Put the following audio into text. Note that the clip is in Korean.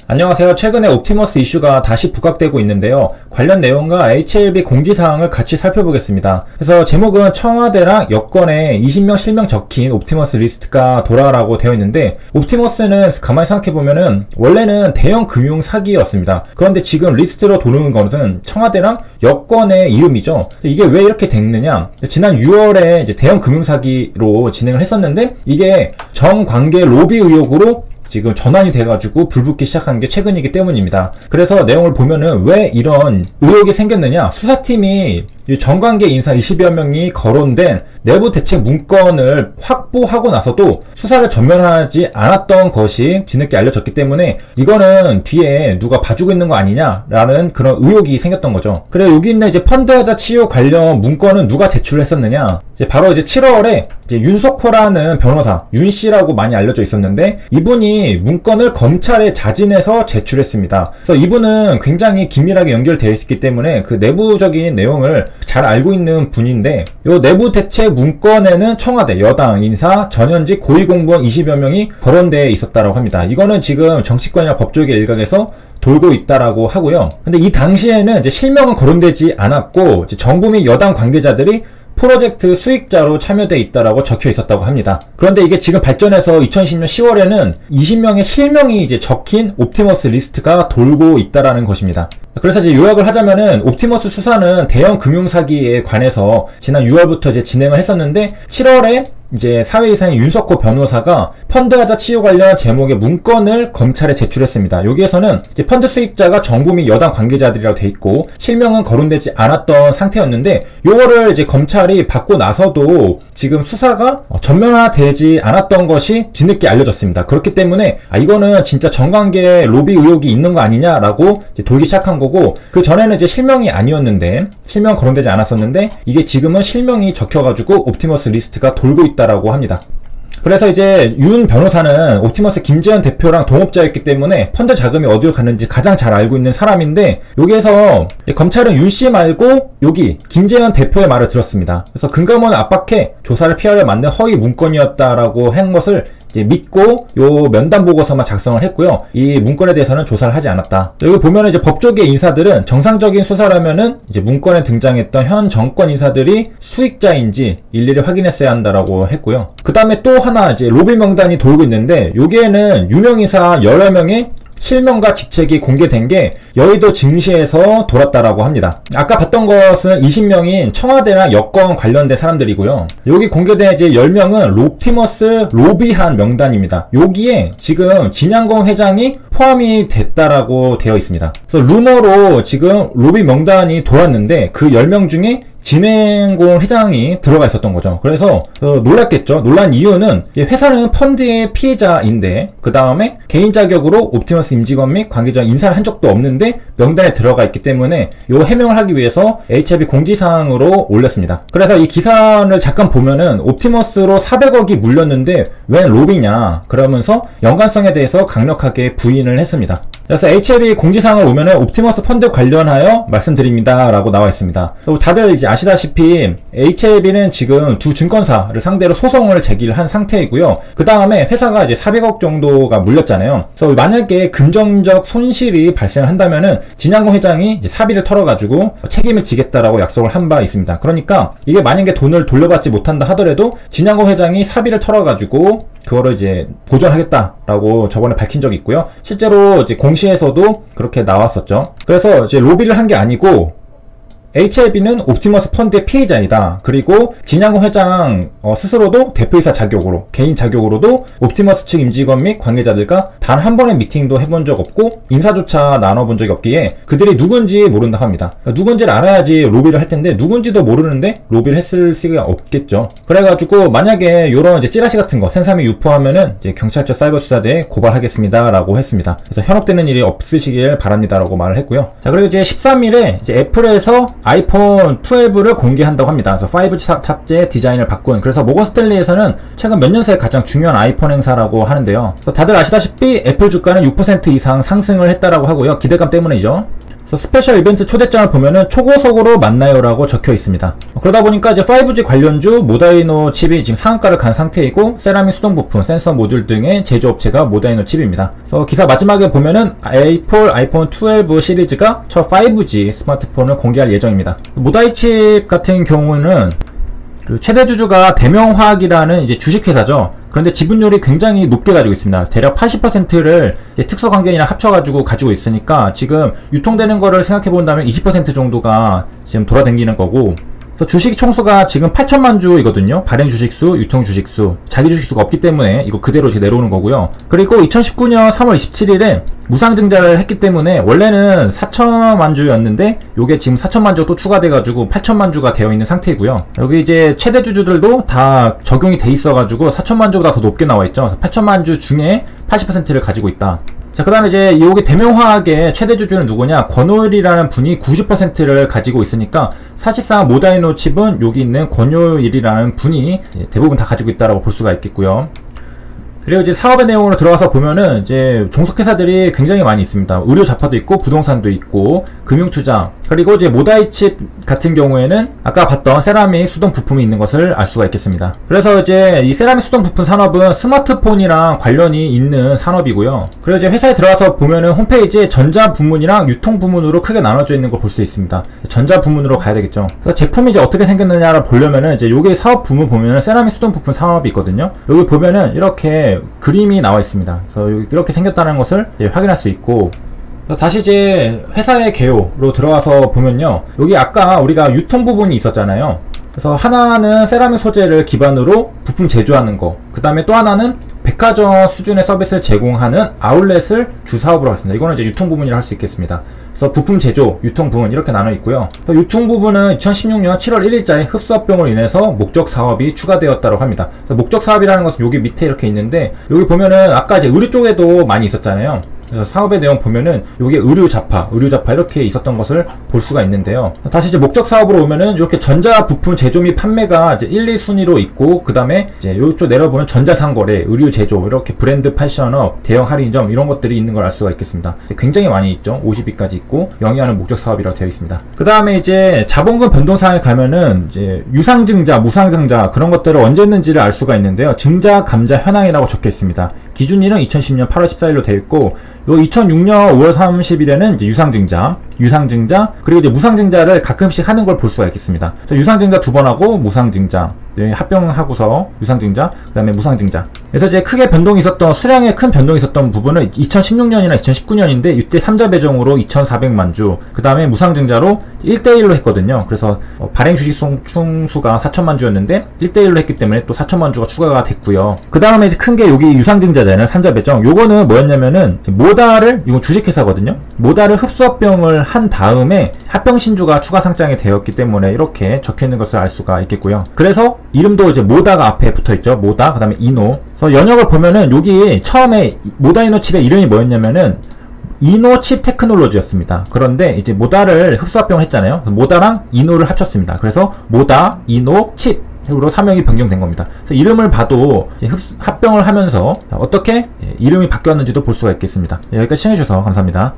안녕하세요. 최근에 옵티머스 이슈가 다시 부각되고 있는데요. 관련 내용과 HLB 공지사항을 같이 살펴보겠습니다. 그래서 제목은 청와대랑 여권에 20명 실명 적힌 옵티머스 리스트가 돌아라고 되어 있는데, 옵티머스는 가만히 생각해보면은 원래는 대형 금융 사기였습니다. 그런데 지금 리스트로 도는 것은 청와대랑 여권의 이름이죠. 이게 왜 이렇게 됐느냐, 지난 6월에 이제 대형 금융 사기로 진행을 했었는데, 이게 정관계 로비 의혹으로 지금 전환이 돼가지고 불붙기 시작한 게 최근이기 때문입니다. 그래서 내용을 보면은 왜 이런 의혹이 생겼느냐, 수사팀이 정관계 인사 20여 명이 거론된 내부 대책 문건을 확보하고 나서도 수사를 전면하지 않았던 것이 뒤늦게 알려졌기 때문에 이거는 뒤에 누가 봐주고 있는 거 아니냐라는 그런 의혹이 생겼던 거죠. 그래, 여기 있는 이제 펀드하자 치유 관련 문건은 누가 제출했었느냐, 바로 이제 7월에 윤석호라는 변호사, 윤 씨라고 많이 알려져 있었는데, 이분이 문건을 검찰에 자진해서 제출했습니다. 그래서 이분은 굉장히 긴밀하게 연결되어 있기 때문에 그 내부적인 내용을 잘 알고 있는 분인데, 요 내부 대책 문건에는 청와대 여당 인사 전현직 고위공무원 20여 명이 거론되어 있었다고 합니다. 이거는 지금 정치권이나 법조계 일각에서 돌고 있다라고 하고요. 근데 이 당시에는 이제 실명은 거론되지 않았고, 이제 정부 및 여당 관계자들이 프로젝트 수익자로 참여돼 있다라고 적혀 있었다고 합니다. 그런데 이게 지금 발전해서 2010년 10월에는 20명의 실명이 이제 적힌 옵티머스 리스트가 돌고 있다라는 것입니다. 그래서 이제 요약을 하자면은, 옵티머스 수사는 대형 금융 사기에 관해서 지난 6월부터 이제 진행을 했었는데, 7월에 이제 사회이사인 윤석호 변호사가 펀드하자 치유 관련 제목의 문건을 검찰에 제출했습니다. 여기에서는 이제 펀드 수익자가 정부 및 여당 관계자들이라고 돼 있고, 실명은 거론되지 않았던 상태였는데, 요거를 이제 검찰이 받고 나서도 지금 수사가 전면화되지 않았던 것이 뒤늦게 알려졌습니다. 그렇기 때문에 이거는 진짜 정관계 로비 의혹이 있는 거 아니냐라고 이제 돌기 시작한 거고, 그 전에는 이제 실명이 아니었는데, 실명 거론되지 않았었는데, 이게 지금은 실명이 적혀가지고 옵티머스 리스트가 돌고 있다라고 합니다. 그래서 이제 윤 변호사는 옵티머스 김재현 대표랑 동업자였기 때문에 펀드 자금이 어디로 갔는지 가장 잘 알고 있는 사람인데, 여기에서 검찰은 윤 씨 말고 여기 김재현 대표의 말을 들었습니다. 그래서 금감원을 압박해 조사를 피하려 만든 허위 문건이었다라고 한 것을 이제 믿고 요 면담 보고서만 작성을 했고요. 이 문건에 대해서는 조사를 하지 않았다. 여기 보면은 이제 법조계 인사들은 정상적인 수사라면은 이제 문건에 등장했던 현 정권 인사들이 수익자인지 일일이 확인했어야 한다라고 했고요. 그 다음에 또 하나 이제 로비 명단이 돌고 있는데, 여기에는 유명인사 여러 명의 실명과 직책이 공개된 게 여의도 증시에서 돌았다라고 합니다. 아까 봤던 것은 20명인 청와대나 여권 관련된 사람들이고요. 여기 공개된 이제 10명은 옵티머스 로비한 명단입니다. 여기에 지금 진양건 회장이 포함이 됐다라고 되어 있습니다. 그래서 루머로 지금 로비 명단이 돌았는데, 그 10명 중에 진행공 회장이 들어가 있었던 거죠. 그래서 놀랐겠죠. 놀란 이유는 회사는 펀드의 피해자인데, 그 다음에 개인 자격으로 옵티머스 임직원 및 관계자 인사를 한 적도 없는데 명단에 들어가 있기 때문에 요 해명을 하기 위해서 HLB 공지사항으로 올렸습니다. 그래서 이 기사를 잠깐 보면은 옵티머스로 400억이 물렸는데 웬 로비냐 그러면서 연관성에 대해서 강력하게 부인을 했습니다. 그래서 HLB 공지사항을 보면은 옵티머스 펀드 관련하여 말씀드립니다 라고 나와 있습니다. 다들 이제 아시다시피 HLB는 지금 두 증권사를 상대로 소송을 제기를 한 상태이고요. 그 다음에 회사가 이제 400억 정도가 물렸잖아요. 그래서 만약에 금전적 손실이 발생한다면은 진양건 회장이 이제 사비를 털어가지고 책임을 지겠다라고 약속을 한 바 있습니다. 그러니까 이게 만약에 돈을 돌려받지 못한다 하더라도 진양건 회장이 사비를 털어가지고 그거를 이제 보전하겠다라고 저번에 밝힌 적이 있고요. 실제로 이제 공시에서도 그렇게 나왔었죠. 그래서 이제 로비를 한 게 아니고, HLB는 옵티머스 펀드의 피해자이다. 그리고 진양건 회장 스스로도 대표이사 자격으로, 개인 자격으로도 옵티머스 측 임직원 및 관계자들과 단 한 번의 미팅도 해본 적 없고 인사조차 나눠본 적이 없기에 그들이 누군지 모른다고 합니다. 그러니까 누군지를 알아야지 로비를 할 텐데, 누군지도 모르는데 로비를 했을 수가 없겠죠. 그래가지고 만약에 요런 이제 찌라시 같은 거 센삼이 유포하면은 이제 경찰청 사이버수사대에 고발하겠습니다 라고 했습니다. 그래서 현혹되는 일이 없으시길 바랍니다 라고 말을 했고요. 자, 그리고 이제 13일에 이제 애플에서 아이폰 12를 공개한다고 합니다. 그래서 5G 탑재 디자인을 바꾼, 그래서 모건 스탠리에서는 최근 몇 년 새에 가장 중요한 아이폰 행사라고 하는데요. 다들 아시다시피 애플 주가는 6% 이상 상승을 했다라고 하고요. 기대감 때문이죠. 그래서 스페셜 이벤트 초대장을 보면은 초고속으로 만나요라고 적혀 있습니다. 그러다 보니까 이제 5G 관련주 모다이노 칩이 지금 상한가를 간 상태이고, 세라믹 수동 부품, 센서 모듈 등의 제조업체가 모다이노 칩입니다. 그래서 기사 마지막에 보면은 애플 아이폰 12 시리즈가 첫 5G 스마트폰을 공개할 예정입니다. 모다이 칩 같은 경우는 그 최대 주주가 대명화학이라는 이제 주식회사죠. 그런데 지분율이 굉장히 높게 가지고 있습니다. 대략 80%를 특수관계인이랑 합쳐가지고 가지고 있으니까 지금 유통되는 거를 생각해 본다면 20% 정도가 지금 돌아다니는 거고, 그래서 주식 총수가 지금 8천만 주이거든요. 발행 주식수, 유통 주식수, 자기 주식수가 없기 때문에 이거 그대로 이제 내려오는 거고요. 그리고 2019년 3월 27일에 무상증자를 했기 때문에 원래는 4천만 주였는데 요게 지금 4천만 주 또 추가돼가지고 8천만 주가 되어 있는 상태이고요. 여기 이제 최대 주주들도 다 적용이 돼 있어가지고 4천만 주보다 더 높게 나와 있죠. 그래서 8천만 주 중에 80%를 가지고 있다. 자, 그 다음에 이제 여기 대명화학의 최대 주주는 누구냐? 권오일이라는 분이 90%를 가지고 있으니까 사실상 모다이노 칩은 여기 있는 권오일이라는 분이 대부분 다 가지고 있다라고 볼 수가 있겠고요. 그리고 이제 사업의 내용으로 들어가서 보면은 이제 종속회사들이 굉장히 많이 있습니다. 의료 자파도 있고, 부동산도 있고, 금융투자, 그리고 이제 모다이 칩 같은 경우에는 아까 봤던 세라믹 수동 부품이 있는 것을 알 수가 있겠습니다. 그래서 이제 이 세라믹 수동 부품 산업은 스마트폰이랑 관련이 있는 산업이고요. 그리고 이제 회사에 들어가서 보면은 홈페이지에 전자 부문이랑 유통 부문으로 크게 나눠져 있는 걸 볼 수 있습니다. 전자 부문으로 가야 되겠죠. 그래서 제품이 이제 어떻게 생겼느냐를 보려면은 이제 요게 사업 부문 보면은 세라믹 수동 부품 산업이 있거든요. 여기 보면은 이렇게 그림이 나와 있습니다. 그래서 이렇게 생겼다는 것을 확인할 수 있고, 다시 이제 회사의 개요로 들어가서 보면요, 여기 아까 우리가 유통 부분이 있었잖아요. 그래서 하나는 세라믹 소재를 기반으로 부품 제조하는 거, 그 다음에 또 하나는 백화점 수준의 서비스를 제공하는 아울렛을 주 사업으로 했습니다. 이거는 이제 유통 부분이라 할 수 있겠습니다. 그래서 부품 제조, 유통 부분 이렇게 나눠 있고요. 유통 부분은 2016년 7월 1일자에 흡수합병으로 인해서 목적 사업이 추가되었다고 합니다. 목적 사업이라는 것은 여기 밑에 이렇게 있는데, 여기 보면은 아까 이제 의류 쪽에도 많이 있었잖아요. 그래서 사업의 내용 보면은 요게 의류 자파 이렇게 있었던 것을 볼 수가 있는데요. 다시 이제 목적 사업으로 오면은 이렇게 전자 부품 제조 및 판매가 이제 1, 2순위로 있고, 그 다음에 이제 요쪽 내려보면 전자상거래, 의류 제조, 이렇게 브랜드 패션업, 대형 할인점 이런 것들이 있는 걸 알 수가 있겠습니다. 굉장히 많이 있죠. 50위까지 있고 영위하는 목적 사업이라고 되어 있습니다. 그 다음에 이제 자본금 변동사항에 가면은 이제 유상증자, 무상증자 그런 것들을 언제 했는지를 알 수가 있는데요. 증자, 감자, 현황이라고 적혀 있습니다. 기준일은 2010년 8월 14일로 되어 있고, 요 2006년 5월 30일에는 이제 유상증자, 그리고 이제 무상증자를 가끔씩 하는 걸 볼 수가 있겠습니다. 유상증자 2번 하고 무상증자, 합병하고서 유상증자, 그 다음에 무상증자. 그래서 이제 크게 변동이 있었던, 수량에 큰 변동이 있었던 부분은 2016년이나 2019년인데, 이때 3자 배정으로 2,400만 주, 그 다음에 무상증자로 1대1로 했거든요. 그래서 발행 주식 총수가 4천만 주였는데 1대1로 했기 때문에 또 4천만 주가 추가가 됐고요. 그 다음에 큰 게 여기 유상증자잖아요. 3자 배정. 요거는 뭐였냐면은 모다를, 이건 주식회사거든요. 모다를 흡수합병을 한 다음에 합병 신주가 추가 상장이 되었기 때문에 이렇게 적혀 있는 것을 알 수가 있겠고요. 그래서 이름도 이제 모다가 앞에 붙어 있죠. 모다, 그 다음에 이노. 그래서 연역을 보면은 여기 처음에 모다이노 칩의 이름이 뭐였냐면은 이노 칩 테크놀로지였습니다. 그런데 이제 모다를 흡수합병을 했잖아요. 모다랑 이노를 합쳤습니다. 그래서 모다, 이노, 칩으로 사명이 변경된 겁니다. 그래서 이름을 봐도 합병을 하면서 어떻게 이름이 바뀌었는지도 볼 수가 있겠습니다. 여기까지 시청해주셔서 감사합니다.